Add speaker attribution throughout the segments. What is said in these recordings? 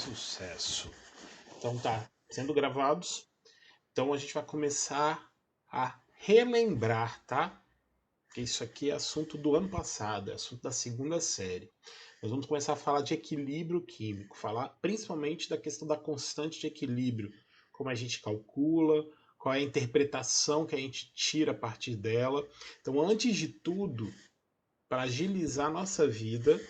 Speaker 1: Sucesso. Então tá sendo gravados. Então a gente vai começar a relembrar, tá? Porque isso aqui é assunto do ano passado, é assunto da segunda série. Nós vamos começar a falar de equilíbrio químico, falar principalmente da questão da constante de equilíbrio, como a gente calcula, qual é a interpretação que a gente tira a partir dela. Então, antes de tudo, para agilizar a nossa vida,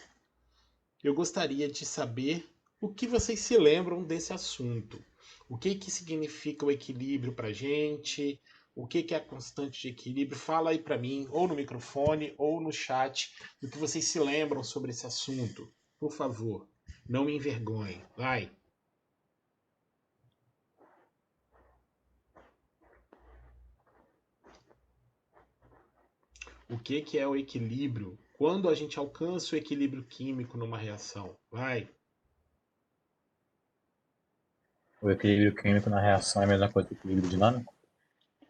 Speaker 1: eu gostaria de saber o que vocês se lembram desse assunto. O que significa o equilíbrio para gente? O que é a constante de equilíbrio? Fala aí para mim, ou no microfone, ou no chat, do que vocês se lembram sobre esse assunto. Por favor, não me envergonhe. Vai. O que é o equilíbrio? Quando a gente alcança o equilíbrio químico numa reação? Vai.
Speaker 2: O equilíbrio químico na reação é a mesma coisa que o equilíbrio dinâmico?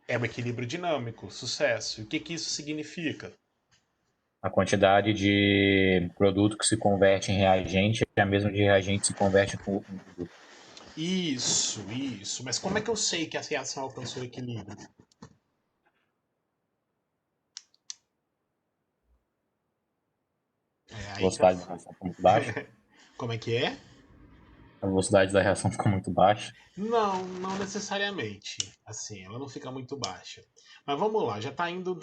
Speaker 1: É um equilíbrio dinâmico. Sucesso. E o que isso significa?
Speaker 2: A quantidade de produto que se converte em reagente é a mesma de reagente que se converte em produto.
Speaker 1: Isso. Mas como é que eu sei que a reação alcançou o equilíbrio? É,
Speaker 2: A
Speaker 1: aí já.
Speaker 2: velocidade da reação ficou muito baixa.
Speaker 1: Como é que é?
Speaker 2: A velocidade da reação ficou muito baixa.
Speaker 1: Não necessariamente. Assim, ela não fica muito baixa. Mas vamos lá, já tá indo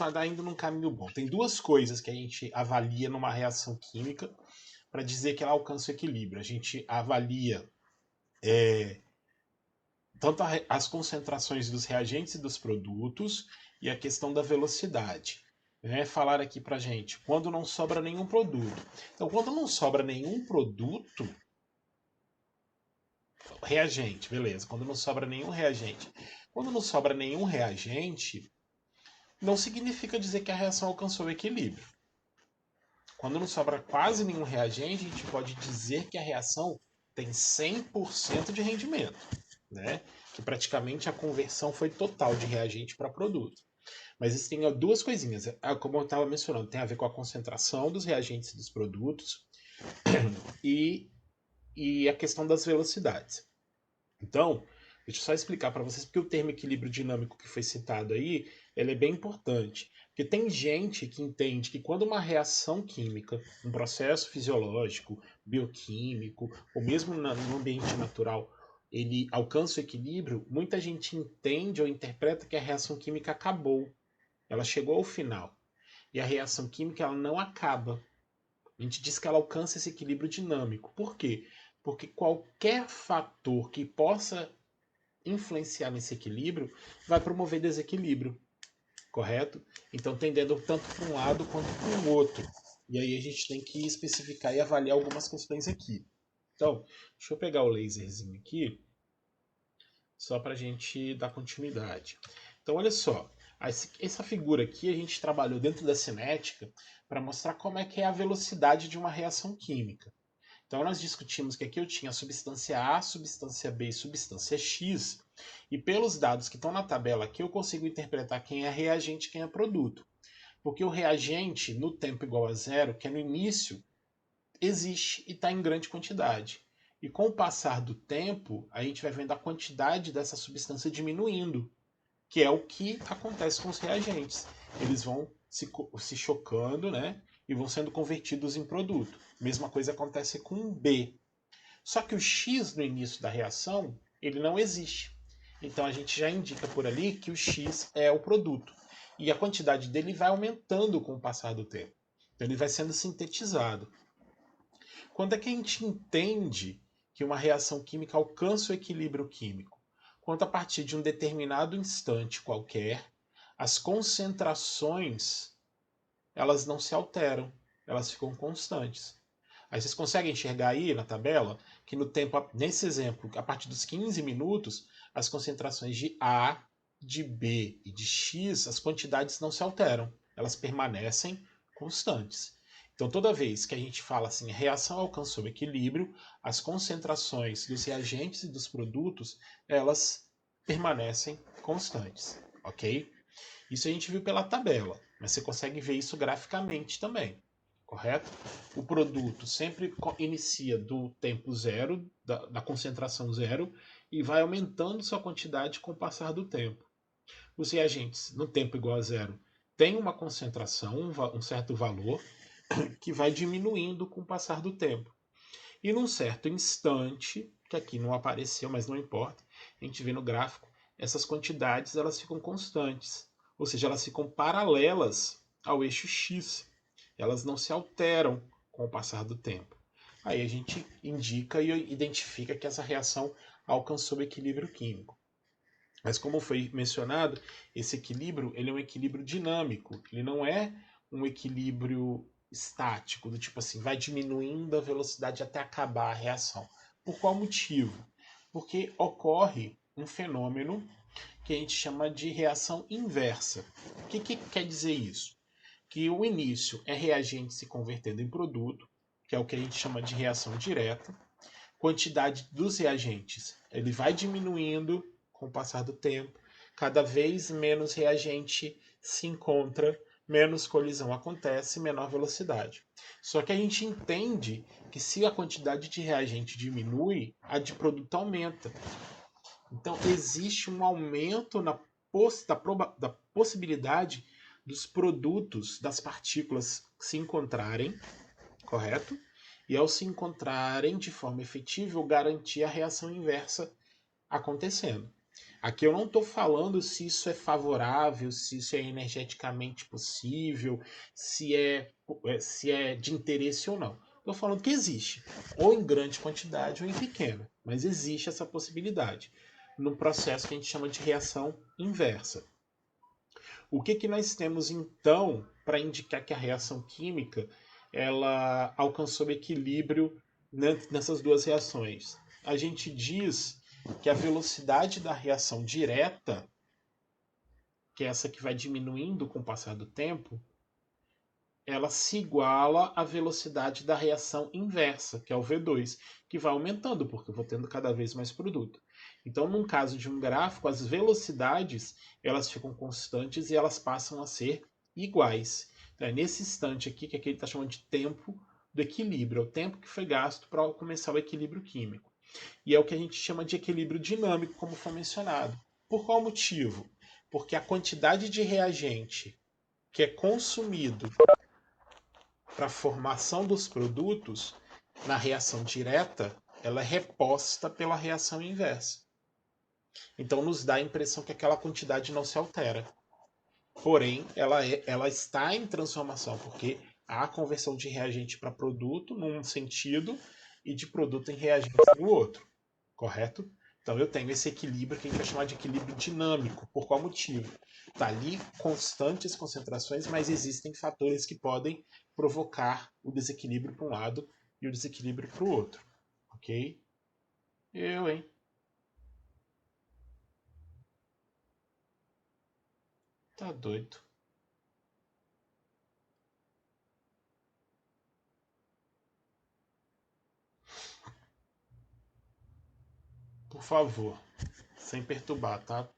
Speaker 1: num caminho bom. Tem duas coisas que a gente avalia numa reação química para dizer que ela alcança o equilíbrio. A gente avalia tanto as concentrações dos reagentes e dos produtos e a questão da velocidade. Falar aqui pra gente, quando não sobra nenhum produto. Então, quando não sobra nenhum produto, reagente, beleza. Quando não sobra nenhum reagente. Quando não sobra nenhum reagente, não significa dizer que a reação alcançou o equilíbrio. Quando não sobra quase nenhum reagente, a gente pode dizer que a reação tem 100% de rendimento, né? Que praticamente a conversão foi total de reagente para produto. Mas isso tem duas coisinhas, como eu estava mencionando, tem a ver com a concentração dos reagentes e dos produtos e, e a questão das velocidades. Então, deixa eu só explicar para vocês porque o termo equilíbrio dinâmico que foi citado aí, ele é bem importante. Porque tem gente que entende que quando uma reação química, um processo fisiológico, bioquímico, ou mesmo no ambiente natural, ele alcança o equilíbrio, muita gente entende ou interpreta que a reação química acabou. Ela chegou ao final. E a reação química ela não acaba. A gente diz que ela alcança esse equilíbrio dinâmico. Por quê? Porque qualquer fator que possa influenciar nesse equilíbrio vai promover desequilíbrio, correto? Então tendendo tanto para um lado quanto para o outro. E aí a gente tem que especificar e avaliar algumas questões aqui. Então, deixa eu pegar o laserzinho aqui, só para a gente dar continuidade. Então, olha só, essa figura aqui a gente trabalhou dentro da cinética para mostrar como é que é a velocidade de uma reação química. Então nós discutimos que aqui eu tinha a substância A, substância B e substância X, e pelos dados que estão na tabela aqui eu consigo interpretar quem é reagente e quem é produto. Porque o reagente, no tempo igual a zero, que é no início, existe e está em grande quantidade. E com o passar do tempo, a gente vai vendo a quantidade dessa substância diminuindo, que é o que acontece com os reagentes. Eles vão se chocando, né? E vão sendo convertidos em produto. Mesma coisa acontece com o B. Só que o X no início da reação, ele não existe. Então a gente já indica por ali que o X é o produto. E a quantidade dele vai aumentando com o passar do tempo. Então ele vai sendo sintetizado. Quando é que a gente entende que uma reação química alcança o equilíbrio químico? Quando a partir de um determinado instante qualquer, as concentrações elas não se alteram, elas ficam constantes. Aí vocês conseguem enxergar aí na tabela que no tempo, nesse exemplo, a partir dos 15 minutos, as concentrações de A, de B e de X, as quantidades não se alteram, elas permanecem constantes. Então, toda vez que a gente fala assim, a reação alcançou o equilíbrio, as concentrações dos reagentes e dos produtos, elas permanecem constantes, ok? Isso a gente viu pela tabela, mas você consegue ver isso graficamente também. correto? O produto sempre inicia do tempo zero, da concentração zero, e vai aumentando sua quantidade com o passar do tempo. Os reagentes, no tempo igual a zero, têm uma concentração, um certo valor, que vai diminuindo com o passar do tempo. E num certo instante, que aqui não apareceu, mas não importa, a gente vê no gráfico, essas quantidades elas ficam constantes, ou seja, elas ficam paralelas ao eixo X. Elas não se alteram com o passar do tempo. Aí a gente indica e identifica que essa reação alcançou o equilíbrio químico. Mas como foi mencionado, esse equilíbrio ele é um equilíbrio dinâmico, ele não é um equilíbrio estático, do tipo assim, vai diminuindo a velocidade até acabar a reação. Por qual motivo? Porque ocorre um fenômeno que a gente chama de reação inversa. O que quer dizer isso? Que o início é reagente se convertendo em produto, que é o que a gente chama de reação direta. Quantidade dos reagentes ele vai diminuindo com o passar do tempo. Cada vez menos reagente se encontra, menos colisão acontece, menor velocidade. Só que a gente entende que se a quantidade de reagente diminui, a de produto aumenta. Então existe um aumento da possibilidade dos produtos, das partículas se encontrarem, correto? E ao se encontrarem de forma efetiva, eu garantir a reação inversa acontecendo. Aqui eu não estou falando se isso é favorável, se isso é energeticamente possível, se é de interesse ou não. Estou falando que existe, ou em grande quantidade ou em pequena, mas existe essa possibilidade no processo que a gente chama de reação inversa. O que nós temos então para indicar que a reação química ela alcançou equilíbrio nessas duas reações? A gente diz que a velocidade da reação direta, que é essa que vai diminuindo com o passar do tempo, ela se iguala à velocidade da reação inversa, que é o V2, que vai aumentando, porque eu vou tendo cada vez mais produto. Então, num caso de um gráfico, as velocidades elas ficam constantes e elas passam a ser iguais. Então, é nesse instante aqui que ele está chamando de tempo do equilíbrio, é o tempo que foi gasto para começar o equilíbrio químico. E é o que a gente chama de equilíbrio dinâmico, como foi mencionado. Por qual motivo? Porque a quantidade de reagente que é consumido para a formação dos produtos, na reação direta, ela é reposta pela reação inversa. Então nos dá a impressão que aquela quantidade não se altera. Porém, ela está em transformação, porque há conversão de reagente para produto num sentido e de produto em reagente no outro. Correto? Então eu tenho esse equilíbrio que a gente vai chamar de equilíbrio dinâmico. Por qual motivo? Está ali constantes concentrações, mas existem fatores que podem provocar o desequilíbrio para um lado e o desequilíbrio para o outro. Ok? Hein? Tá doido. Por favor, sem perturbar, tá?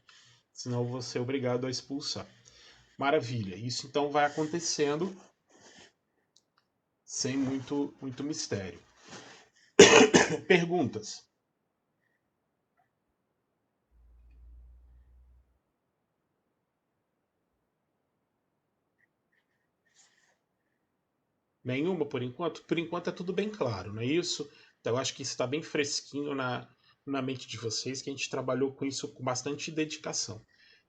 Speaker 1: Senão eu vou ser obrigado a expulsar. Maravilha. Isso então vai acontecendo sem muito mistério. Perguntas? Nenhuma por enquanto? Por enquanto é tudo bem claro, não é isso? Então eu acho que isso está bem fresquinho na mente de vocês, que a gente trabalhou com isso com bastante dedicação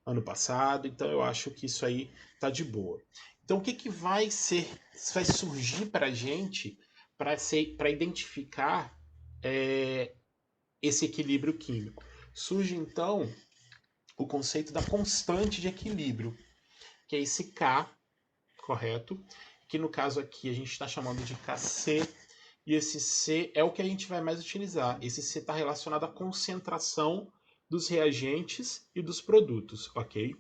Speaker 1: ano passado, então eu acho que isso aí tá de boa. Então o que vai surgir para a gente para identificar esse equilíbrio químico? Surge então o conceito da constante de equilíbrio, que é esse K, correto? Que no caso aqui a gente está chamando de Kc, e esse C é o que a gente vai mais utilizar. Esse C está relacionado à concentração dos reagentes e dos produtos, ok?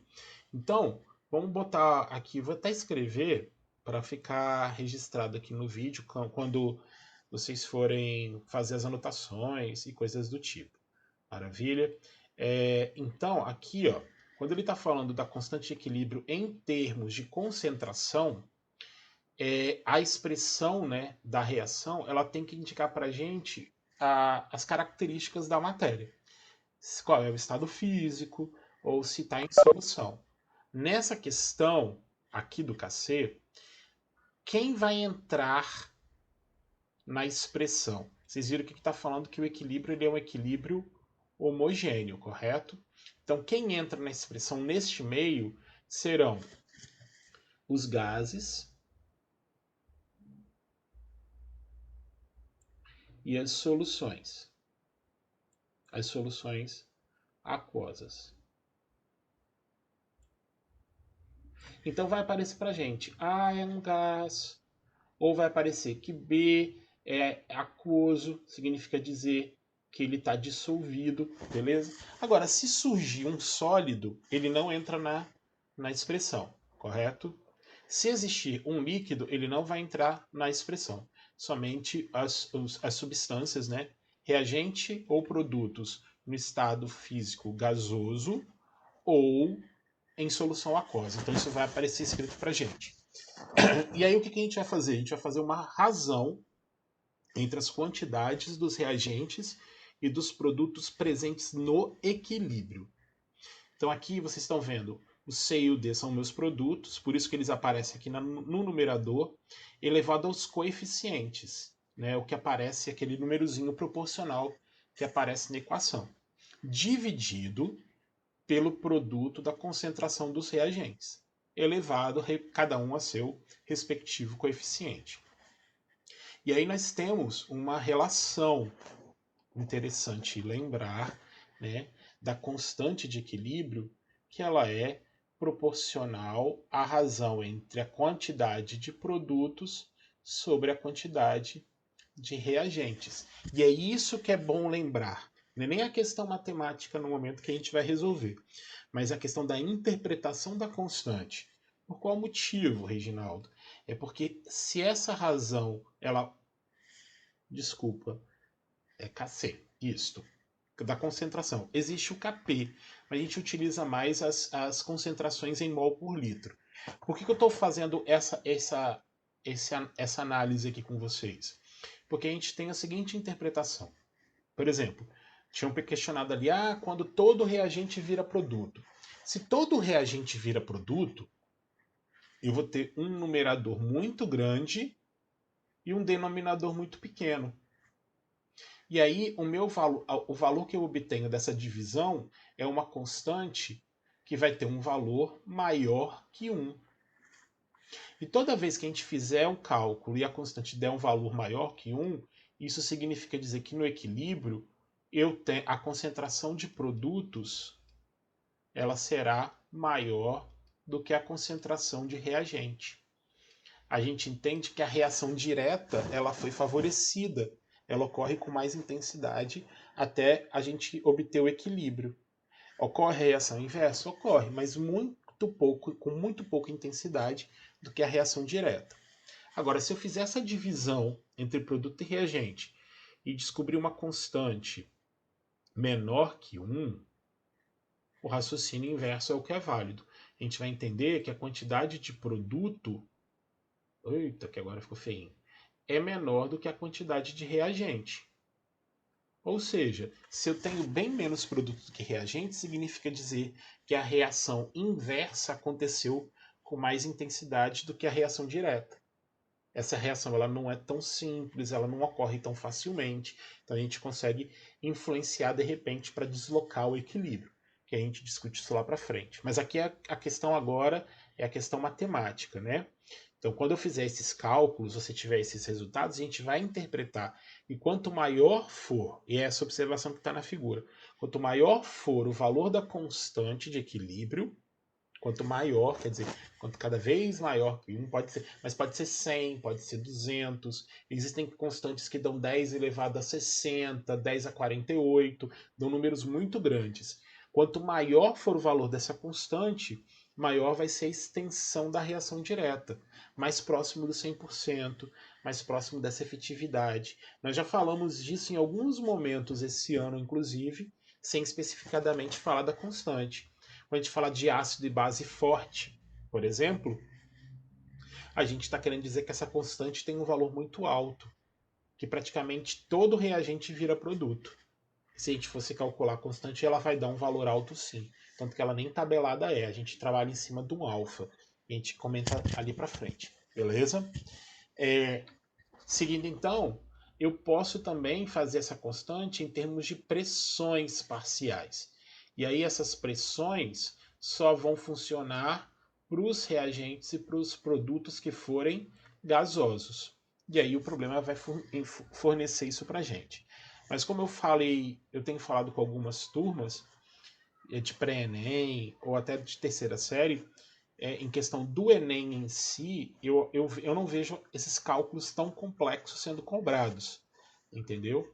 Speaker 1: Então, vamos botar aqui, vou até escrever para ficar registrado aqui no vídeo quando vocês forem fazer as anotações e coisas do tipo. Maravilha? Então, aqui, ó, quando ele está falando da constante de equilíbrio em termos de concentração, a expressão, né, da reação, ela tem que indicar para a gente as características da matéria. Qual é o estado físico ou se está em solução. Nessa questão aqui do KC, quem vai entrar na expressão? Vocês viram que está falando que o equilíbrio ele é um equilíbrio homogêneo, correto? Então, quem entra na expressão neste meio serão os gases e as soluções aquosas. Então vai aparecer para a gente A é um gás, ou vai aparecer que B é aquoso, significa dizer que ele está dissolvido, beleza? Agora, se surgir um sólido, ele não entra na expressão, correto? Se existir um líquido, ele não vai entrar na expressão. Somente as substâncias, né? Reagente ou produtos no estado físico gasoso ou em solução aquosa. Então isso vai aparecer escrito para gente. E aí o que a gente vai fazer? A gente vai fazer uma razão entre as quantidades dos reagentes e dos produtos presentes no equilíbrio. Então aqui vocês estão vendo, o C e o D são meus produtos, por isso que eles aparecem aqui no numerador, elevado aos coeficientes, né? O que aparece é aquele númerozinho proporcional que aparece na equação, dividido pelo produto da concentração dos reagentes, elevado cada um a seu respectivo coeficiente. E aí nós temos uma relação interessante lembrar, né, da constante de equilíbrio, que ela é proporcional à razão entre a quantidade de produtos sobre a quantidade de reagentes. E é isso que é bom lembrar. Não é nem a questão matemática no momento que a gente vai resolver, mas a questão da interpretação da constante. Por qual motivo, Reginaldo? É porque se essa razão, ela... Desculpa, é KC, isto, da concentração. Existe o KP, mas a gente utiliza mais as concentrações em mol por litro. Por que eu estou fazendo essa análise aqui com vocês? Porque a gente tem a seguinte interpretação. Por exemplo, tinham questionado ali, quando todo reagente vira produto. Se todo reagente vira produto, eu vou ter um numerador muito grande e um denominador muito pequeno. E aí o valor que eu obtenho dessa divisão é uma constante que vai ter um valor maior que 1. E toda vez que a gente fizer um cálculo e a constante der um valor maior que 1, isso significa dizer que no equilíbrio a concentração de produtos ela será maior do que a concentração de reagente. A gente entende que a reação direta ela foi favorecida, ela ocorre com mais intensidade até a gente obter o equilíbrio. Ocorre a reação inversa? Ocorre, mas com muito pouca intensidade do que a reação direta. Agora, se eu fizer essa divisão entre produto e reagente e descobrir uma constante menor que 1, o raciocínio inverso é o que é válido. A gente vai entender que a quantidade de produto, eita, que agora ficou feinho, é menor do que a quantidade de reagente. Ou seja, se eu tenho bem menos produto do que reagente, significa dizer que a reação inversa aconteceu com mais intensidade do que a reação direta. Essa reação ela não é tão simples, ela não ocorre tão facilmente, então a gente consegue influenciar de repente para deslocar o equilíbrio, que a gente discute isso lá para frente. Mas aqui a questão agora é a questão matemática, né? Então, quando eu fizer esses cálculos, você tiver esses resultados, a gente vai interpretar. E quanto maior for, e é essa observação que está na figura, quanto maior for o valor da constante de equilíbrio, quanto maior, quer dizer, quanto cada vez maior que 1, pode ser, mas pode ser 100, pode ser 200. Existem constantes que dão 10 elevado a 60, 10 a 48, dão números muito grandes. Quanto maior for o valor dessa constante, maior vai ser a extensão da reação direta, mais próximo do 100%, mais próximo dessa efetividade. Nós já falamos disso em alguns momentos esse ano, inclusive, sem especificadamente falar da constante. Quando a gente fala de ácido e base forte, por exemplo, A gente está querendo dizer que essa constante tem um valor muito alto, que praticamente todo reagente vira produto. Se a gente fosse calcular a constante, ela vai dar um valor alto sim. Tanto que ela nem tabelada é. A gente trabalha em cima de um alfa. A gente comenta ali para frente. Beleza? Seguindo então, eu posso também fazer essa constante em termos de pressões parciais. E aí essas pressões só vão funcionar para os reagentes e para os produtos que forem gasosos. E aí o problema vai fornecer isso para a gente. Mas como eu falei, eu tenho falado com algumas turmas de pré-ENEM ou até de terceira série, em questão do Enem em si, eu não vejo esses cálculos tão complexos sendo cobrados, entendeu?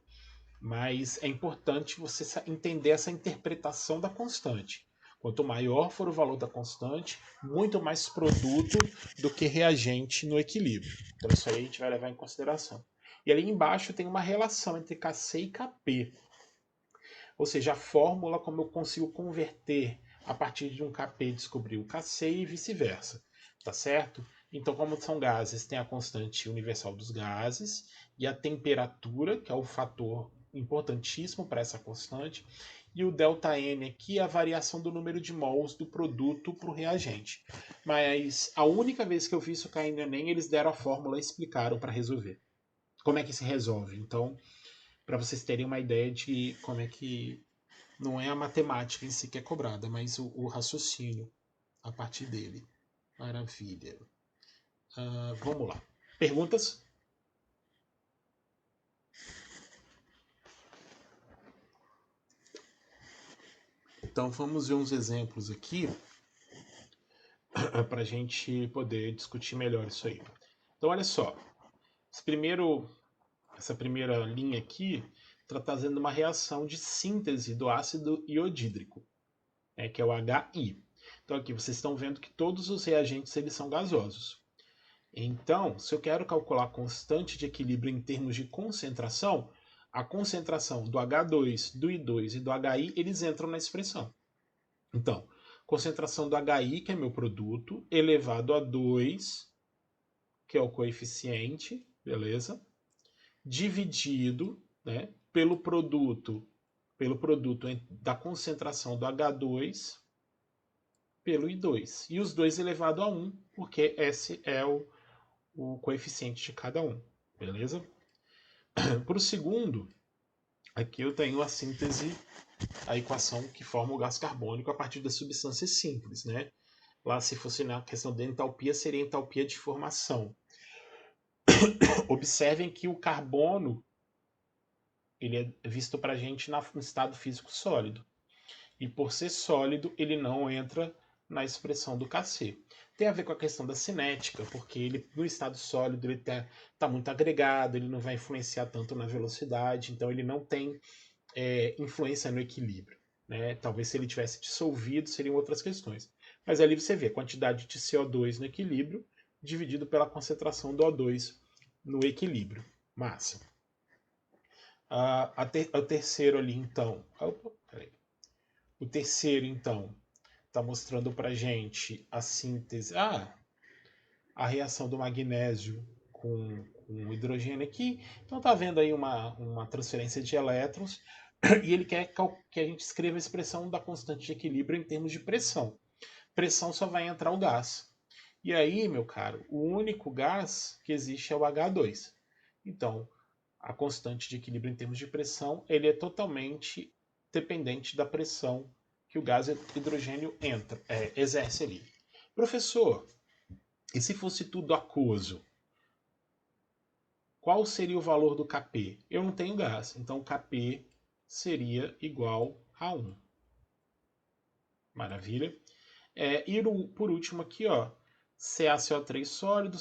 Speaker 1: Mas é importante você entender essa interpretação da constante. Quanto maior for o valor da constante, muito mais produto do que reagente no equilíbrio. Então isso aí a gente vai levar em consideração. E ali embaixo tem uma relação entre Kc e Kp. Ou seja, a fórmula como eu consigo converter a partir de um Kp descobrir o Kc e vice-versa. Tá certo? Então, como são gases, tem a constante universal dos gases e a temperatura, que é o fator importantíssimo para essa constante, e o ΔN aqui é a variação do número de mols do produto para o reagente. Mas a única vez que eu vi isso cair no Enem, eles deram a fórmula e explicaram para resolver. Como é que se resolve? Então, para vocês terem uma ideia de como é que não é a matemática em si que é cobrada, mas o raciocínio a partir dele. Maravilha. Vamos lá. Perguntas? Então vamos ver uns exemplos aqui para a gente poder discutir melhor isso aí. Então olha só, essa primeira linha aqui está trazendo uma reação de síntese do ácido iodídrico, que é o HI. Então aqui vocês estão vendo que todos os reagentes eles são gasosos. Então, se eu quero calcular a constante de equilíbrio em termos de concentração, a concentração do H2, do I2 e do HI, eles entram na expressão. Então, concentração do HI, que é meu produto, elevado a 2, que é o coeficiente, beleza? Dividido, né, pelo produto da concentração do H2 pelo I2. E os dois elevado a 1, porque esse é o coeficiente de cada um, beleza? Para o segundo, aqui eu tenho a síntese, a equação que forma o gás carbônico a partir das substâncias simples, né? Lá, se fosse na questão da entalpia, seria a entalpia de formação. Observem que o carbono ele é visto para a gente no estado físico sólido. E por ser sólido, ele não entra na expressão do Kc. Tem a ver com a questão da cinética, porque ele no estado sólido ele tá muito agregado, ele não vai influenciar tanto na velocidade, então ele não tem influência no equilíbrio. Né? Talvez se ele tivesse dissolvido, seriam outras questões. Mas ali você vê a quantidade de CO2 no equilíbrio dividido pela concentração do O2 no equilíbrio. Massa. O terceiro ali, então. Opa, peraí. O terceiro, então, está mostrando para gente a síntese, a reação do magnésio com o hidrogênio aqui. Então tá vendo aí uma transferência de elétrons e ele quer que a gente escreva a expressão da constante de equilíbrio em termos de pressão. Pressão só vai entrar o gás. E aí, meu caro, o único gás que existe é o H2. Então, a constante de equilíbrio em termos de pressão, ele é totalmente dependente da pressão que o gás hidrogênio exerce ali. Professor, e se fosse tudo aquoso? Qual seria o valor do Kp? Eu não tenho gás, então o Kp seria igual a 1. Maravilha. E por último aqui, ó, CaCO3 sólido,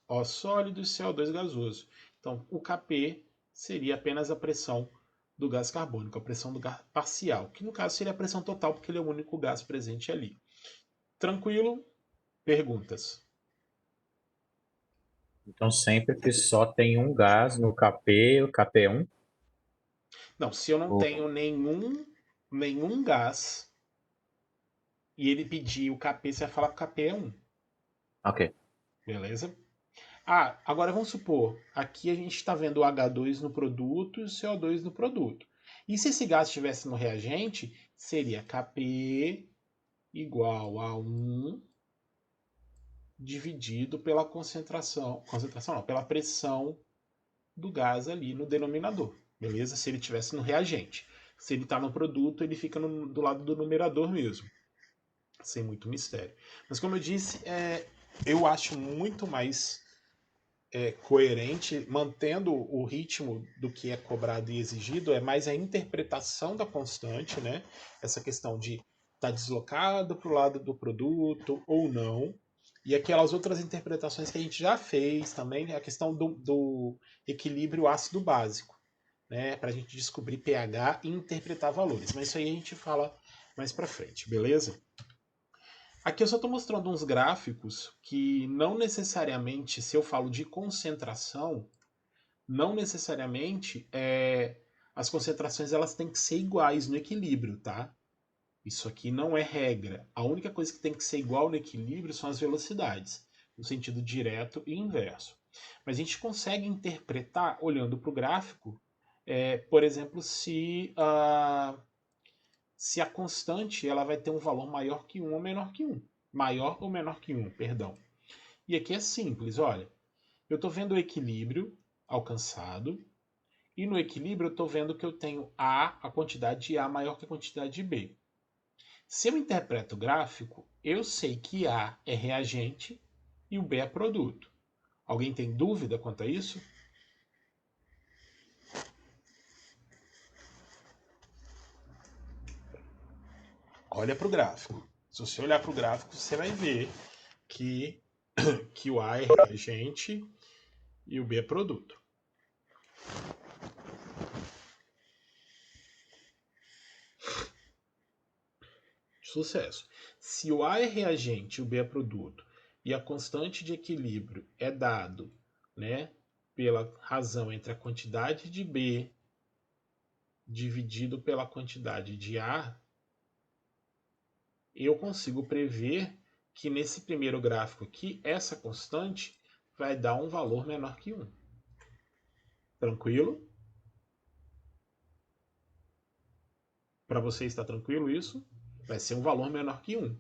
Speaker 1: CaO sólido e CO2 gasoso. Então, o Kp seria apenas a pressão do gás carbônico, a pressão do gás parcial, que no caso seria a pressão total, porque ele é o único gás presente ali. Tranquilo? Perguntas?
Speaker 2: Então, sempre que só tem um gás no Kp, o Kp1?
Speaker 1: Não, se eu não tenho nenhum gás e ele pedir o Kp, você vai falar que o Kp é 1.
Speaker 2: Ok.
Speaker 1: Beleza? Ah, agora vamos supor, aqui a gente está vendo o H2 no produto e o CO2 no produto. E se esse gás estivesse no reagente, seria Kp igual a 1 dividido pela concentração não, pela pressão do gás ali no denominador, beleza? Se ele estivesse no reagente. Se ele está no produto, ele fica do lado do numerador mesmo, sem muito mistério. Mas como eu disse, eu acho muito mais coerente, mantendo o ritmo do que é cobrado e exigido, é mais a interpretação da constante, né? Essa questão de estar deslocado para o lado do produto ou não. E aquelas outras interpretações que a gente já fez também, a questão do equilíbrio ácido básico, né? Para a gente descobrir pH e interpretar valores. Mas isso aí a gente fala mais para frente, beleza? Aqui eu só estou mostrando uns gráficos que não necessariamente, se eu falo de concentração, não necessariamente as concentrações elas têm que ser iguais no equilíbrio, tá? Isso aqui não é regra. A única coisa que tem que ser igual no equilíbrio são as velocidades, no sentido direto e inverso. Mas a gente consegue interpretar olhando para o gráfico, por exemplo, se a constante ela vai ter um valor maior que 1 ou menor que 1. Maior ou menor que 1, perdão. E aqui é simples, olha. Eu estou vendo o equilíbrio alcançado, e no equilíbrio eu estou vendo que eu tenho a quantidade de A maior que a quantidade de B. Se eu interpreto o gráfico, eu sei que A é reagente e o B é produto. Alguém tem dúvida quanto a isso? Olha para o gráfico. Se você olhar para o gráfico, você vai ver que, que o A é reagente e o B é produto. Sucesso. Se o A é reagente e o B é produto, e a constante de equilíbrio é dado, né, pela razão entre a quantidade de B dividido pela quantidade de A, eu consigo prever que nesse primeiro gráfico aqui, essa constante vai dar um valor menor que 1. Tranquilo? Para você está tranquilo isso? Vai ser um valor menor que 1.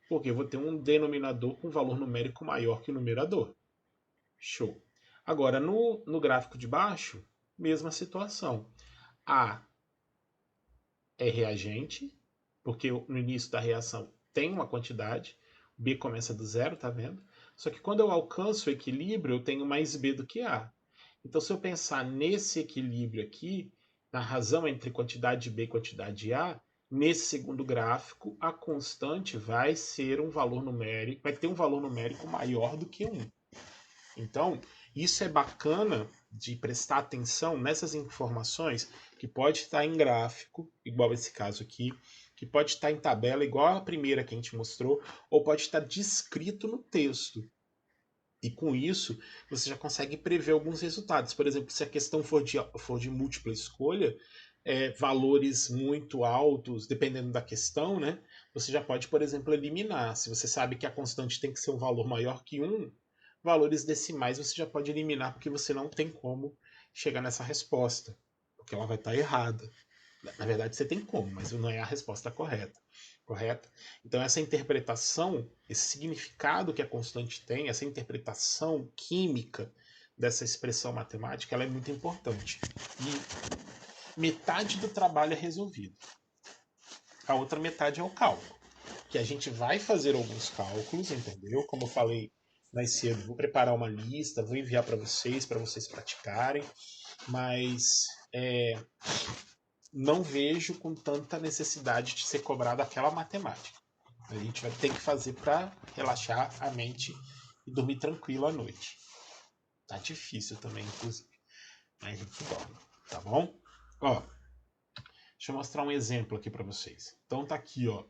Speaker 1: Porque eu vou ter um denominador com valor numérico maior que o numerador. Show. Agora, no gráfico de baixo, mesma situação. A é reagente, porque no início da reação tem uma quantidade, B começa do zero, tá vendo? Só que quando eu alcanço o equilíbrio, eu tenho mais B do que A. Então, se eu pensar nesse equilíbrio aqui, na razão entre quantidade de B e quantidade de A, nesse segundo gráfico, a constante vai ser um valor numérico, vai ter um valor numérico maior do que 1. Então, isso é bacana de prestar atenção nessas informações que pode estar em gráfico, igual esse caso aqui, que pode estar em tabela, igual a primeira que a gente mostrou, ou pode estar descrito no texto. E com isso, você já consegue prever alguns resultados. Por exemplo, se a questão for de múltipla escolha, valores muito altos, dependendo da questão, né? Você já pode, por exemplo, eliminar. Se você sabe que a constante tem que ser um valor maior que 1, valores decimais você já pode eliminar, porque você não tem como chegar nessa resposta, porque ela vai estar errada. Na verdade, você tem como, mas não é a resposta correta. Correto? Então, essa interpretação, esse significado que a constante tem, essa interpretação química dessa expressão matemática, ela é muito importante. E metade do trabalho é resolvido. A outra metade é o cálculo, que a gente vai fazer alguns cálculos, entendeu? Como eu falei mais cedo, vou preparar uma lista, vou enviar para vocês praticarem, mas não vejo com tanta necessidade de ser cobrado aquela matemática. A gente vai ter que fazer para relaxar a mente e dormir tranquilo à noite. Tá difícil também, inclusive. Mas a gente dorme, tá bom? Ó, deixa eu mostrar um exemplo aqui para vocês. Então tá aqui, ó.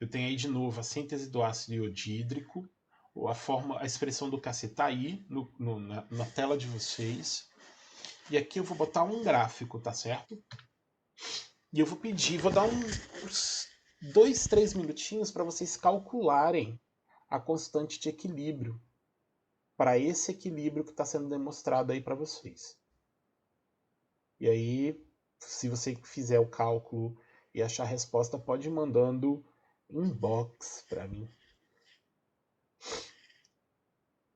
Speaker 1: Eu tenho aí de novo a síntese do ácido iodídrico, ou a expressão do Kc tá aí na tela de vocês. E aqui eu vou botar um gráfico, tá certo? E eu vou pedir, vou dar uns 2, 3 minutinhos para vocês calcularem a constante de equilíbrio. para esse equilíbrio que está sendo demonstrado aí para vocês. E aí, se você fizer o cálculo e achar a resposta, pode ir mandando inbox para mim.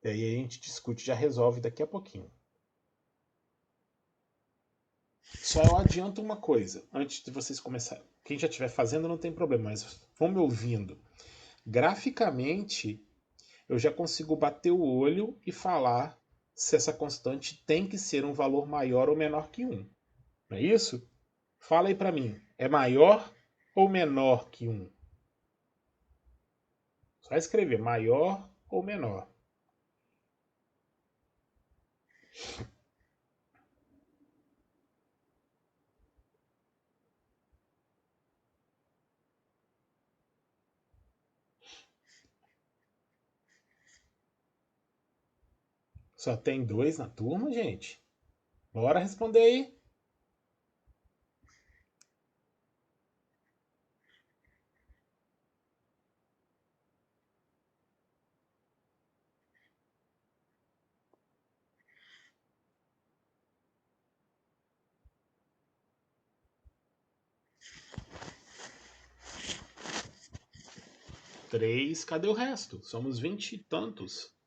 Speaker 1: E aí a gente discute, já resolve daqui a pouquinho. Só eu adianto uma coisa, antes de vocês começarem. Quem já estiver fazendo não tem problema, mas vão me ouvindo. Graficamente, eu já consigo bater o olho e falar se essa constante tem que ser um valor maior ou menor que 1. Não é isso? Fala aí para mim, é maior ou menor que 1? Só escrever maior ou menor. Só tem 2 na turma, gente? Bora responder aí. Três, cadê o resto? Somos 20 e tantos.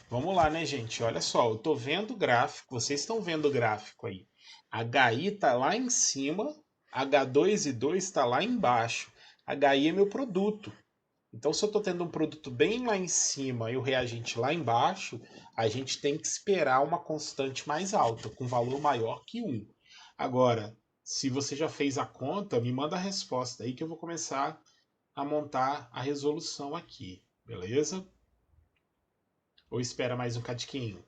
Speaker 1: Vamos lá, né, gente? Olha só, eu tô vendo o gráfico, vocês estão vendo o gráfico aí. HI tá lá em cima, H2 e 2 está lá embaixo. HI é meu produto. Então, se eu estou tendo um produto bem lá em cima e o reagente lá embaixo, a gente tem que esperar uma constante mais alta, com valor maior que 1. Agora, se você já fez a conta, me manda a resposta aí que eu vou começar a montar a resolução aqui, beleza? Ou espera mais um cadiquinho?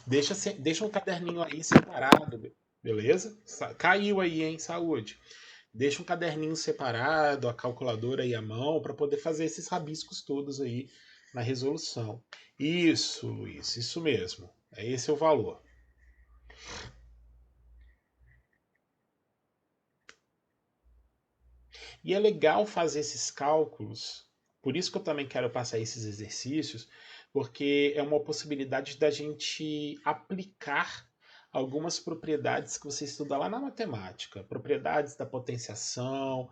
Speaker 1: Deixa um caderninho aí separado, beleza? Caiu aí, hein? Saúde. Deixa um caderninho separado, a calculadora aí à mão, para poder fazer esses rabiscos todos aí na resolução. Isso mesmo. Esse é o valor. E é legal fazer esses cálculos, por isso que eu também quero passar esses exercícios, porque é uma possibilidade da gente aplicar algumas propriedades que você estuda lá na matemática, propriedades da potenciação,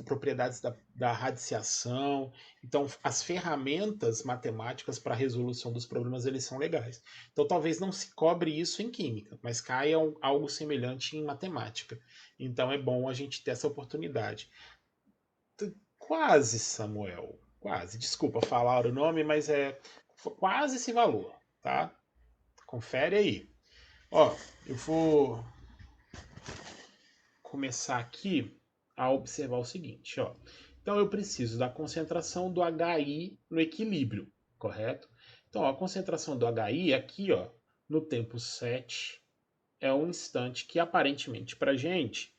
Speaker 1: propriedades da radiciação. Então, as ferramentas matemáticas para a resolução dos problemas eles são legais. Então, talvez não se cobre isso em química, mas caia algo semelhante em matemática. Então, é bom a gente ter essa oportunidade. Quase, Samuel. Quase. Desculpa falar o nome, mas é quase esse valor, tá? Confere aí. Ó, eu vou começar aqui a observar o seguinte, ó. Então eu preciso da concentração do HI no equilíbrio, correto? Então, ó, a concentração do HI aqui, ó, no tempo 7 é um instante que aparentemente para gente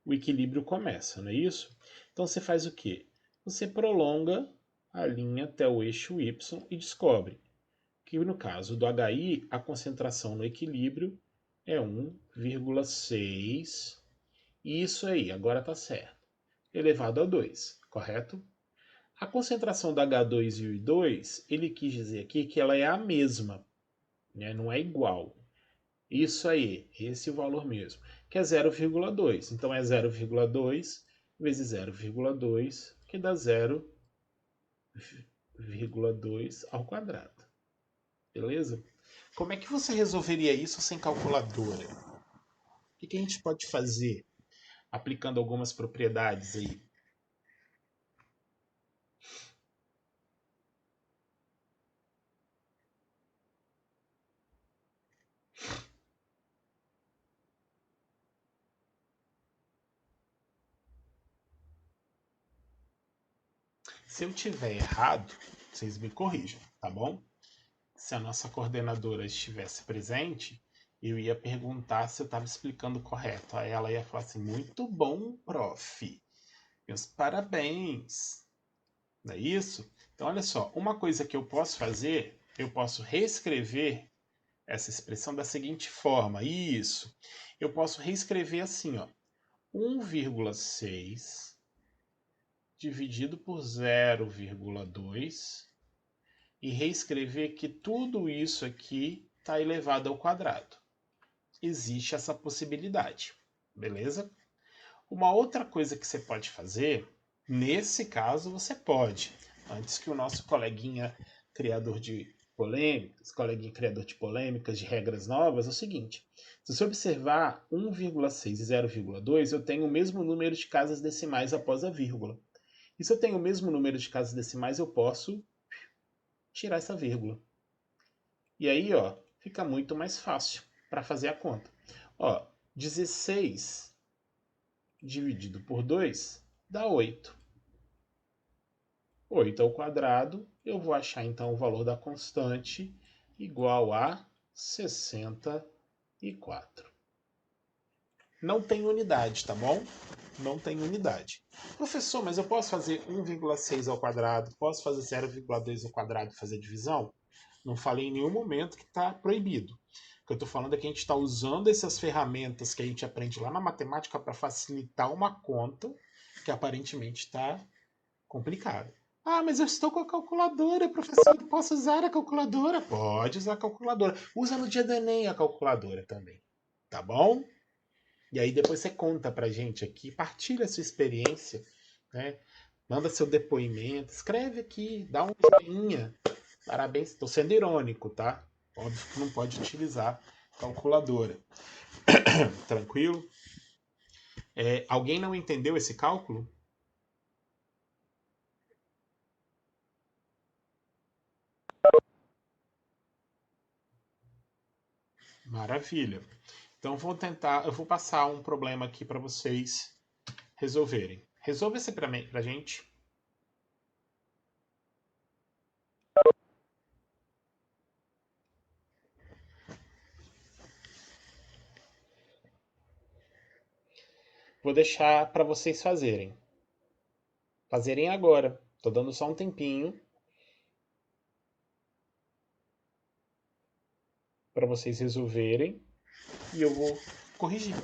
Speaker 1: o equilíbrio começa, não é isso? Então você faz o quê? Você prolonga a linha até o eixo Y e descobre que no caso do HI, a concentração no equilíbrio é 1,6. Isso aí, agora está certo. Elevado a 2, correto? A concentração da H2 e o I2, ele quis dizer aqui que ela é a mesma, né? Não é igual. Isso aí, esse é o valor mesmo, que é 0,2. Então é 0,2 vezes 0,2, que dá 0,2 ao quadrado. Beleza? Como é que você resolveria isso sem calculadora? O que a gente pode fazer aplicando algumas propriedades aí? Se eu tiver errado, vocês me corrijam, tá bom? Se a nossa coordenadora estivesse presente, eu ia perguntar se eu estava explicando correto. Aí ela ia falar assim: muito bom, prof. Meus parabéns. Não é isso? Então, olha só, uma coisa que eu posso fazer, eu posso reescrever essa expressão da seguinte forma. Isso. Eu posso reescrever assim, ó. 1,6 dividido por 0,2 e reescrever que tudo isso aqui está elevado ao quadrado. Existe essa possibilidade, beleza? Uma outra coisa que você pode fazer, nesse caso você pode, antes que o nosso coleguinha criador de polêmicas, de regras novas, é o seguinte: se você observar 1,6 e 0,2, eu tenho o mesmo número de casas decimais após a vírgula. E se eu tenho o mesmo número de casas decimais, eu posso tirar essa vírgula. E aí, ó, fica muito mais fácil para fazer a conta. Ó, 16 dividido por 2 dá 8. 8 ao quadrado, eu vou achar então o valor da constante igual a 64. Não tem unidade, tá bom? Não tem unidade. Professor, mas eu posso fazer 1,6 ao quadrado, posso fazer 0,2 ao quadrado e fazer divisão? Não falei em nenhum momento que está proibido. O que eu estou falando é que a gente está usando essas ferramentas que a gente aprende lá na matemática para facilitar uma conta que aparentemente está complicada. Ah, mas eu estou com a calculadora, professor. Posso usar a calculadora? Pode usar a calculadora. Usa no dia do Enem a calculadora também. Tá bom? E aí depois você conta pra gente aqui, partilha a sua experiência, né? Manda seu depoimento, escreve aqui, dá um joinha. Parabéns, estou sendo irônico, tá? Óbvio que não pode utilizar calculadora. Tranquilo? Alguém não entendeu esse cálculo? Maravilha. Então eu vou passar um problema aqui para vocês resolverem. Resolva esse pra gente. Vou deixar para vocês fazerem. Fazerem agora. Tô dando só um tempinho para vocês resolverem e eu vou corrigir.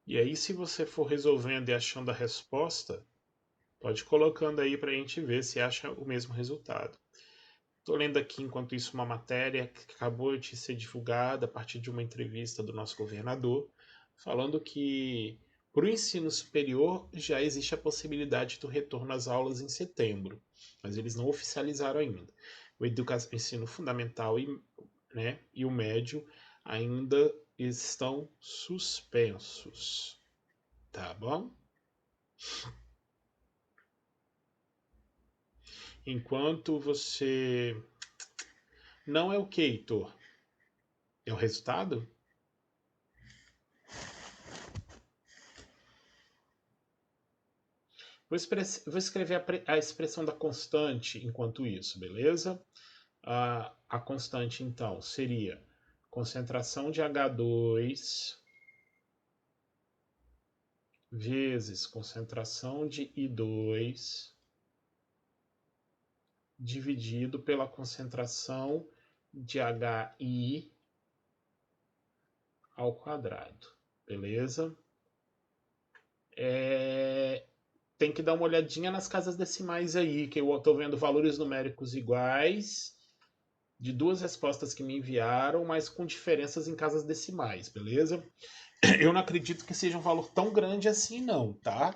Speaker 1: E aí, se você for resolvendo e achando a resposta, pode ir colocando aí para a gente ver se acha o mesmo resultado. Estou lendo aqui, enquanto isso, uma matéria que acabou de ser divulgada a partir de uma entrevista do nosso governador, falando que para o ensino superior já existe a possibilidade do retorno às aulas em setembro, mas eles não oficializaram ainda. O ensino fundamental e o médio ainda estão suspensos. Tá bom? Enquanto você. Não é o que, Heitor? É o resultado? Vou escrever a expressão da constante enquanto isso, beleza? A constante, então, seria concentração de H2 vezes concentração de I2 dividido pela concentração de HI ao quadrado. Beleza? Tem que dar uma olhadinha nas casas decimais aí, que eu estou vendo valores numéricos iguais de duas respostas que me enviaram, mas com diferenças em casas decimais, beleza? Eu não acredito que seja um valor tão grande assim não, tá?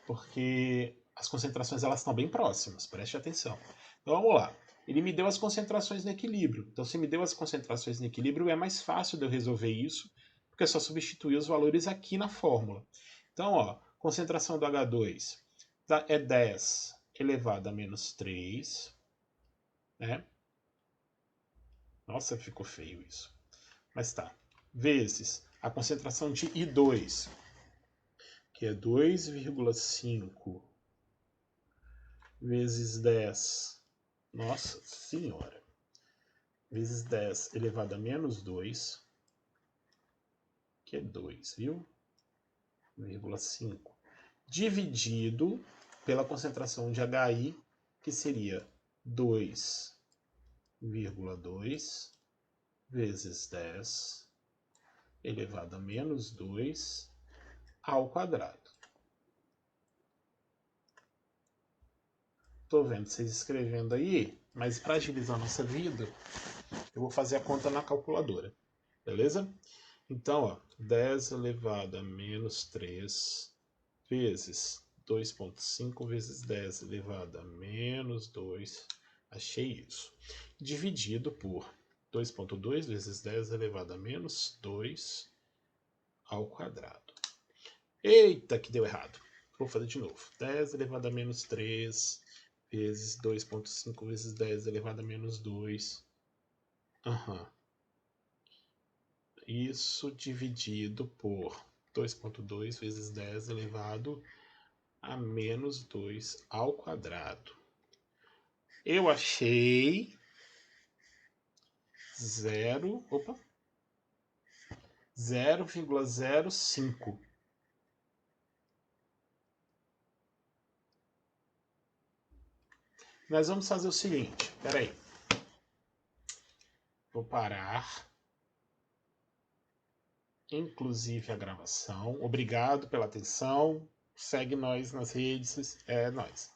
Speaker 1: Porque as concentrações elas estão bem próximas, preste atenção. Então vamos lá. Ele me deu as concentrações no equilíbrio. Então se me deu as concentrações no equilíbrio, é mais fácil de eu resolver isso, porque é só substituir os valores aqui na fórmula. Então, ó, concentração do H2 é 10 elevado a menos 3, né? Nossa, ficou feio isso. Mas tá. Vezes a concentração de I2, que é 2,5 vezes 10. Nossa senhora. Vezes 10 elevado a menos 2, que é 2, viu? 0,5. Dividido pela concentração de HI, que seria 2,2 vezes 10 elevado a menos 2 ao quadrado. Estou vendo vocês escrevendo aí, mas para agilizar a nossa vida, eu vou fazer a conta na calculadora. Beleza? Então, ó, 10 elevado a menos 3 vezes 2,5 vezes 10 elevado a menos 2, achei isso, dividido por 2,2 vezes 10 elevado a menos 2 ao quadrado. Eita, que deu errado. Vou fazer de novo. 10 elevado a menos 3 vezes 2,5 vezes 10 elevado a menos 2. Isso dividido por 2,2 vezes 10 elevado a menos 2 ao quadrado. Eu achei 0,05. Nós vamos fazer o seguinte, peraí. Vou parar, inclusive a gravação. Obrigado pela atenção. Segue nós nas redes. É nóis.